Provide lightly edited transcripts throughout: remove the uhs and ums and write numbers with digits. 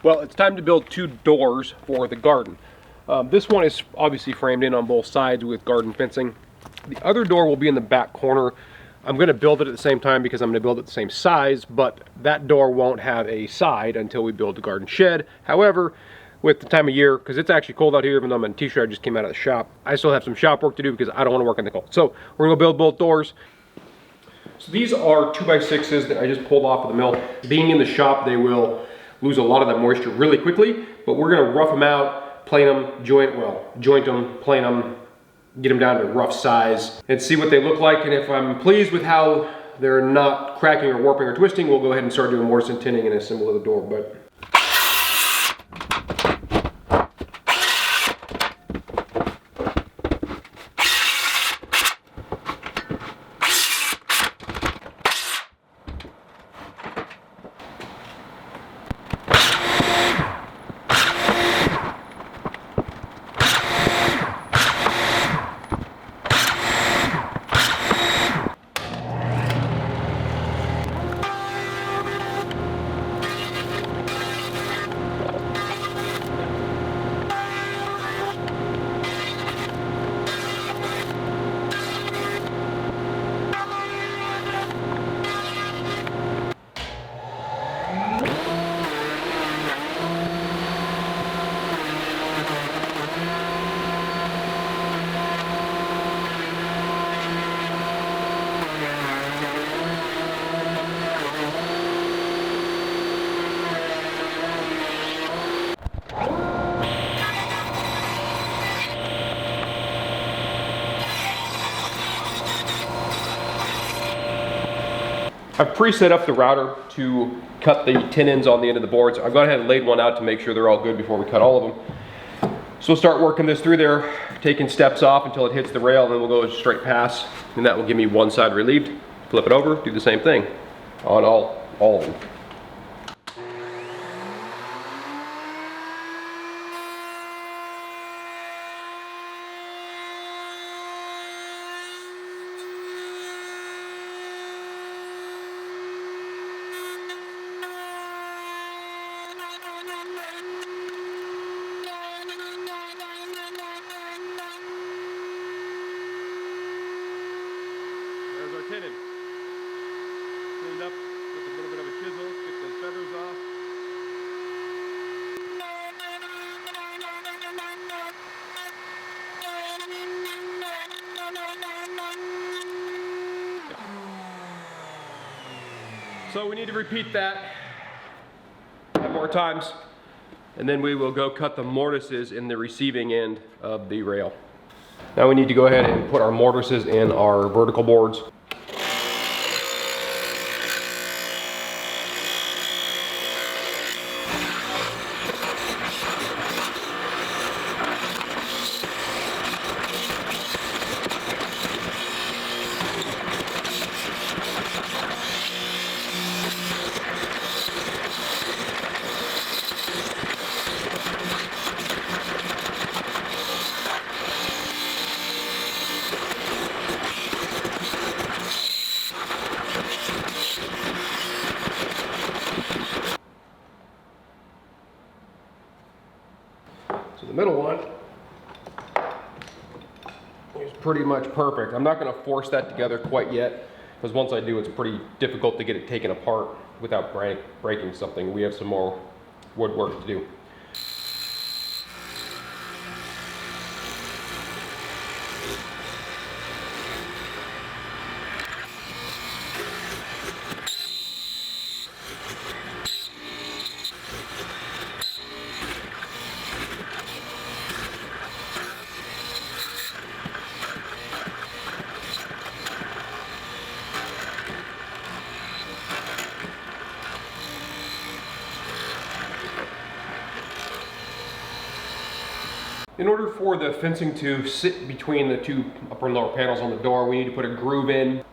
Well, it's time to build two doors for the garden. This one is obviously framed in on both sides with garden fencing. The other door will be in the back corner. I'm going to build it at the same time because I'm going to build it the same size, but that door won't have a side until we build the garden shed. However, with the time of year, because it's actually cold out here, even though I'm in a t-shirt, I just came out of the shop, I still have some shop work to do because I don't want to work in the cold. So we're going to build both doors. So these are 2x6s that I just pulled off of the mill. Being in the shop, they will lose a lot of that moisture really quickly, but we're going to rough them out, plane them, joint them, plane them, get them down to rough size, and see what they look like. And if I'm pleased with how they're not cracking or warping or twisting, we'll go ahead and start doing mortise and tinning and assemble the door. But I've pre-set up the router to cut the tenons on the end of the boards. I've gone ahead and laid one out to make sure they're all good before we cut all of them. So we'll start working this through there, taking steps off until it hits the rail, and then we'll go straight past, and that will give me one side relieved. Flip it over, do the same thing on all of them. Tenon. Cleaned up with a little bit of a chisel, get those feathers off. So we need to repeat that more times, and then we will go cut the mortises in the receiving end of the rail. Now we need to go ahead and put our mortises in our vertical boards. So the middle one is pretty much perfect. I'm not going to force that together quite yet, because once I do, it's pretty difficult to get it taken apart without breaking something. We have some more woodwork to do. In order for the fencing to sit between the two upper and lower panels on the door, we need to put a groove in.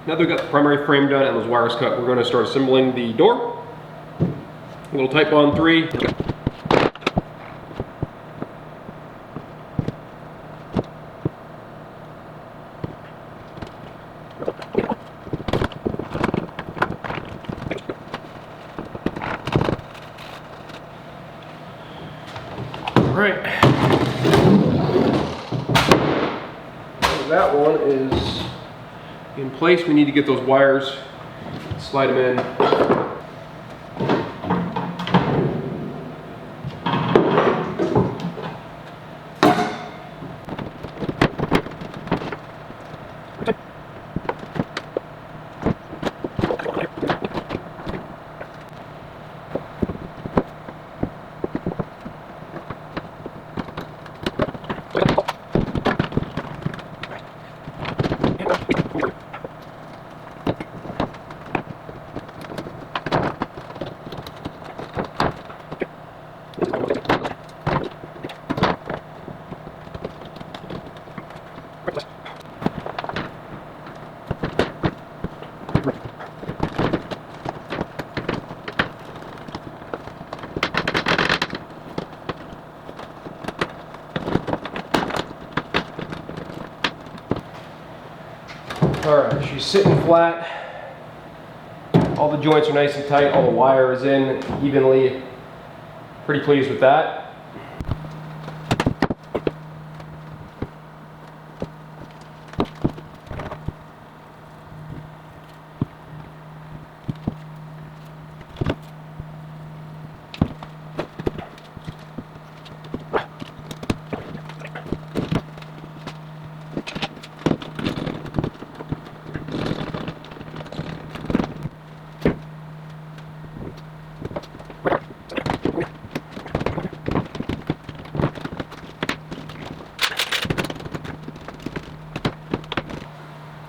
Now that we've got the primary frame done and those wires cut, we're going to start assembling the door. A little Type Bond 3. Alright. That one is in place. We need to get those wires, slide them in. Alright, she's sitting flat. All the joints are nice and tight. All the wire is in evenly. Pretty pleased with that.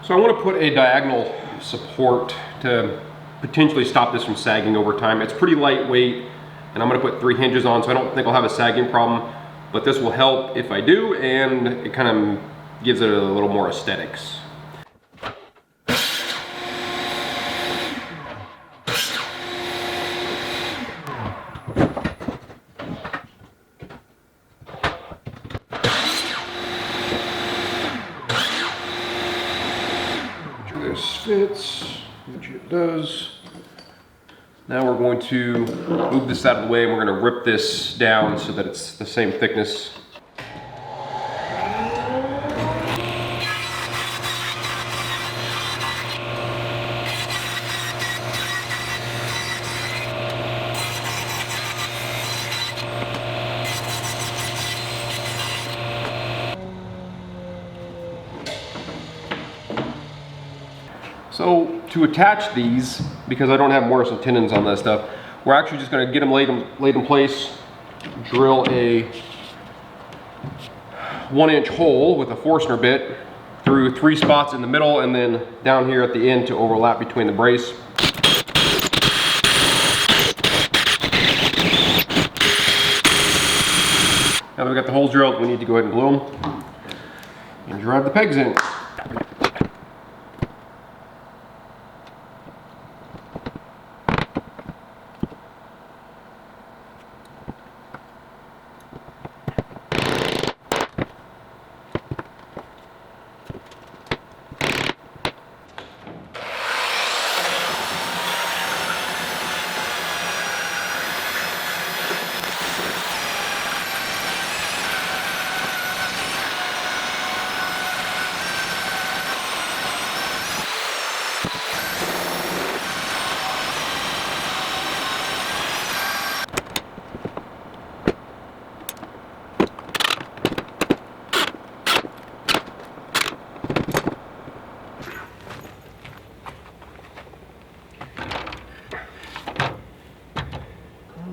So I want to put a diagonal support to potentially stop this from sagging over time. It's pretty lightweight, and I'm going to put 3 hinges on, so I don't think I'll have a sagging problem, but this will help if I do, and it kind of gives it a little more aesthetics. This fits, which it does. Now we're going to move this out of the way and we're going to rip this down so that it's the same thickness. So to attach these, because I don't have Mortise and Tenons on that stuff, we're actually just going to get them laid in place, drill a 1-inch hole with a Forstner bit through 3 spots in the middle and then down here at the end to overlap between the brace. Now that we've got the holes drilled, we need to go ahead and glue them and drive the pegs in.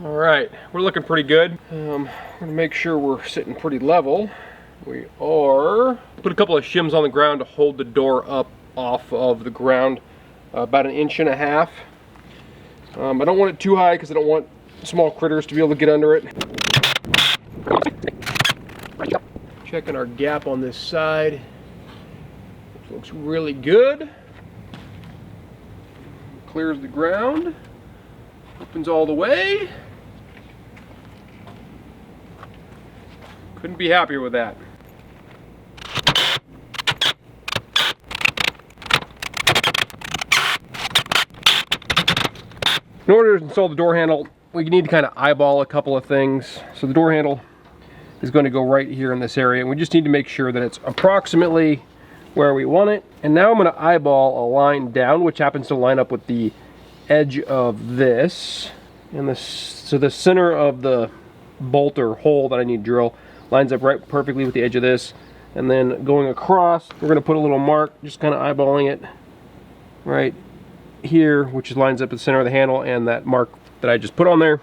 Alright, we're looking pretty good. We're gonna make sure we're sitting pretty level. We are. Put a couple of shims on the ground to hold the door up off of the ground, about 1.5 inches. I don't want it too high because I don't want small critters to be able to get under it. Checking our gap on this side. Looks really good. clears the ground, opens all the way. Couldn't be happier with that. In order to install the door handle, we need to kind of eyeball a couple of things. So the door handle is going to go right here in this area, and we just need to make sure that it's approximately where we want it. And now I'm going to eyeball a line down, which happens to line up with the edge of this. And so the center of the bolt or hole that I need to drill lines up right perfectly with the edge of this. And then going across, we're going to put a little mark, just kind of eyeballing it right here, which lines up at the center of the handle and that mark that I just put on there.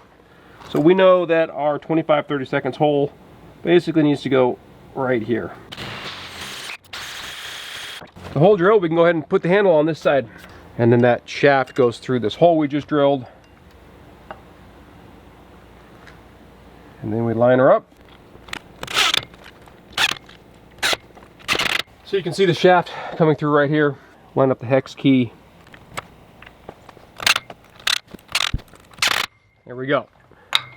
So we know that our 25-30 seconds hole basically needs to go right here. The hole drilled, we can go ahead and put the handle on this side. And then that shaft goes through this hole we just drilled. And then we line her up. So you can see the shaft coming through right here. Line up the hex key. There we go.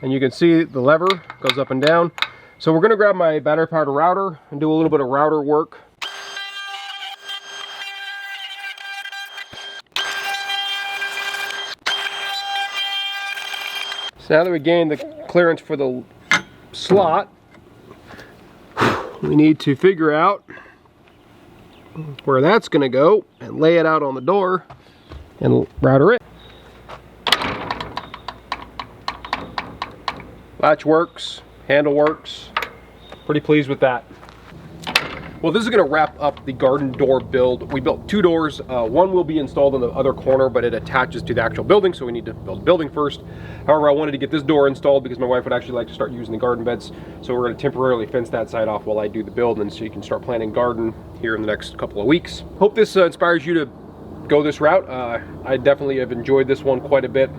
And you can see the lever goes up and down. So we're going to grab my battery powered router and do a little bit of router work. So now that we gained the clearance for the slot, we need to figure out where that's going to go and lay it out on the door and router it. Latch works, handle works, pretty pleased with that. Well, this is going to wrap up the garden door build. We built two doors. One will be installed in the other corner, but it attaches to the actual building, so we need to build the building first. However, I wanted to get this door installed because my wife would actually like to start using the garden beds, so we're going to temporarily fence that side off while I do the build, and so you can start planting garden here in the next couple of weeks. Hope this inspires you to go this route. I definitely have enjoyed this one quite a bit.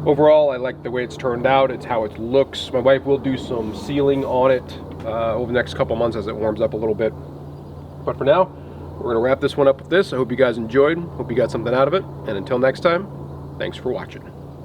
Overall, I like the way it's turned out. It's how it looks. My wife will do some sealing on it over the next couple months as it warms up a little bit. But for now, we're going to wrap this one up with this. I hope you guys enjoyed. Hope you got something out of it. And until next time, thanks for watching.